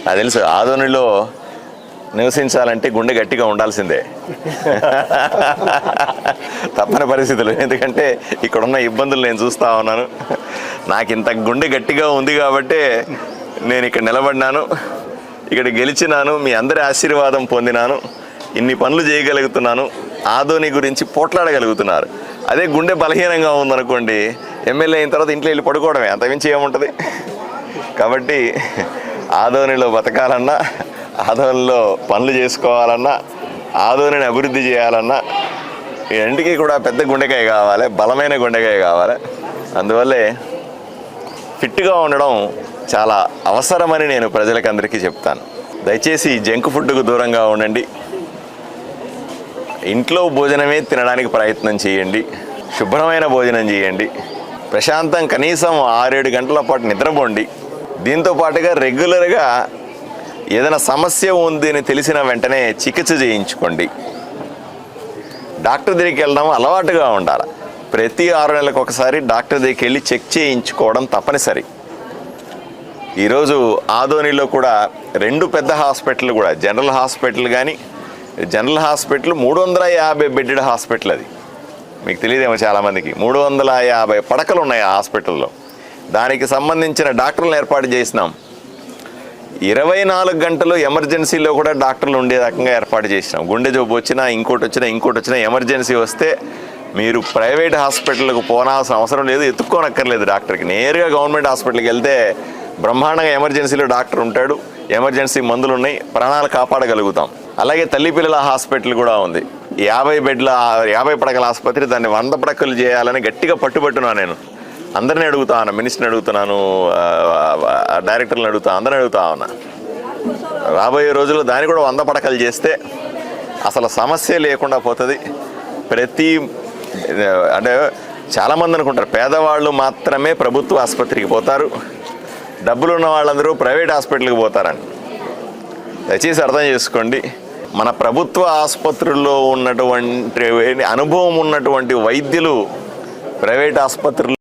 అది తెలుసు. ఆదోనిలో నివసించాలంటే గుండె గట్టిగా ఉండాల్సిందే తప్పని పరిస్థితులు. ఎందుకంటే ఇక్కడున్న ఇబ్బందులు నేను చూస్తూ ఉన్నాను. నాకు ఇంత గుండె గట్టిగా ఉంది కాబట్టి నేను ఇక్కడ నిలబడినాను, ఇక్కడ గెలిచినాను, మీ అందరి ఆశీర్వాదం పొందినాను, ఇన్ని పనులు చేయగలుగుతున్నాను, ఆదోని గురించి పోట్లాడగలుగుతున్నారు. అదే గుండె బలహీనంగా ఉందనుకోండి, ఎమ్మెల్యే అయిన తర్వాత ఇంట్లో వెళ్ళి పడుకోవడమే, అంతమించి ఏముంటుంది. కాబట్టి ఆదోనిలో బతకాలన్నా, ఆదోనిలో పనులు చేసుకోవాలన్నా, ఆదోనిని అభివృద్ధి చేయాలన్నా ఈ రెంటికి కూడా పెద్ద గుండెకాయ కావాలి, బలమైన గుండెకాయ కావాలి. అందువల్లే ఫిట్గా ఉండడం చాలా అవసరమని నేను ప్రజలకు అందరికీ చెప్తాను. దయచేసి జంక్ ఫుడ్కు దూరంగా ఉండండి, ఇంట్లో భోజనమే తినడానికి ప్రయత్నం చేయండి, శుభ్రమైన భోజనం చేయండి, ప్రశాంతం కనీసం 6-7 గంటల పాటు నిద్రపోండి. దీంతో పాటుగా రెగ్యులర్గా ఏదైనా సమస్య ఉంది అని తెలిసిన వెంటనే చికిత్స చేయించుకోండి. డాక్టర్ దగ్గరికి వెళ్ళడం అలవాటుగా ఉండాలి. ప్రతి 6 నెలలకు ఒకసారి డాక్టర్ దగ్గరికి వెళ్ళి చెక్ చేయించుకోవడం తప్పనిసరి. ఈరోజు ఆదోనిలో కూడా 2 పెద్ద హాస్పిటల్ కూడా, జనరల్ హాస్పిటల్ కానీ, జనరల్ హాస్పిటల్ 350 బెడ్డెడ్ హాస్పిటల్. అది మీకు తెలియదేమో చాలామందికి. 350 పడకలు ఉన్నాయి ఆ హాస్పిటల్లో. దానికి సంబంధించిన డాక్టర్లను ఏర్పాటు చేసినాం. 24 గంటలు ఎమర్జెన్సీలో కూడా డాక్టర్లు ఉండే రకంగా ఏర్పాటు చేసినాం. గుండె జబ్బు వచ్చినా, ఇంకోటి వచ్చినా ఎమర్జెన్సీ వస్తే మీరు ప్రైవేట్ హాస్పిటల్కి పోనాల్సిన అవసరం లేదు, ఎత్తుక్కోనక్కర్లేదు డాక్టర్కి. నేరుగా గవర్నమెంట్ హాస్పిటల్కి వెళ్తే బ్రహ్మాండంగా ఎమర్జెన్సీలో డాక్టర్ ఉంటాడు, ఎమర్జెన్సీ మందులు ఉన్నాయి, ప్రాణాలు కాపాడగలుగుతాం. అలాగే తల్లి పిల్లల హాస్పిటల్ కూడా ఉంది. 50 పడకల ఆసుపత్రి, దాన్ని 100 పడకలు చేయాలని గట్టిగా పట్టుబట్టున్నాను. నేను అందరినీ అడుగుతాను, మినిస్టర్ని అడుగుతున్నాను, డైరెక్టర్లను అడుగుతాను, అందరిని అడుగుతా ఉన్నా. రాబోయే రోజుల్లో దాన్ని కూడా 100 పడకలు చేస్తే అసలు సమస్య లేకుండా పోతుంది. అంటే చాలామంది అనుకుంటారు పేదవాళ్ళు మాత్రమే ప్రభుత్వ ఆసుపత్రికి పోతారు, డబ్బులు ఉన్న వాళ్ళందరూ ప్రైవేట్ హాస్పిటల్కి పోతారని. దయచేసి అర్థం చేసుకోండి. మన ప్రభుత్వ ఆసుపత్రుల్లో ఉన్నటువంటి అనుభవం ఉన్నటువంటి వైద్యులు ప్రైవేట్ ఆసుపత్రులు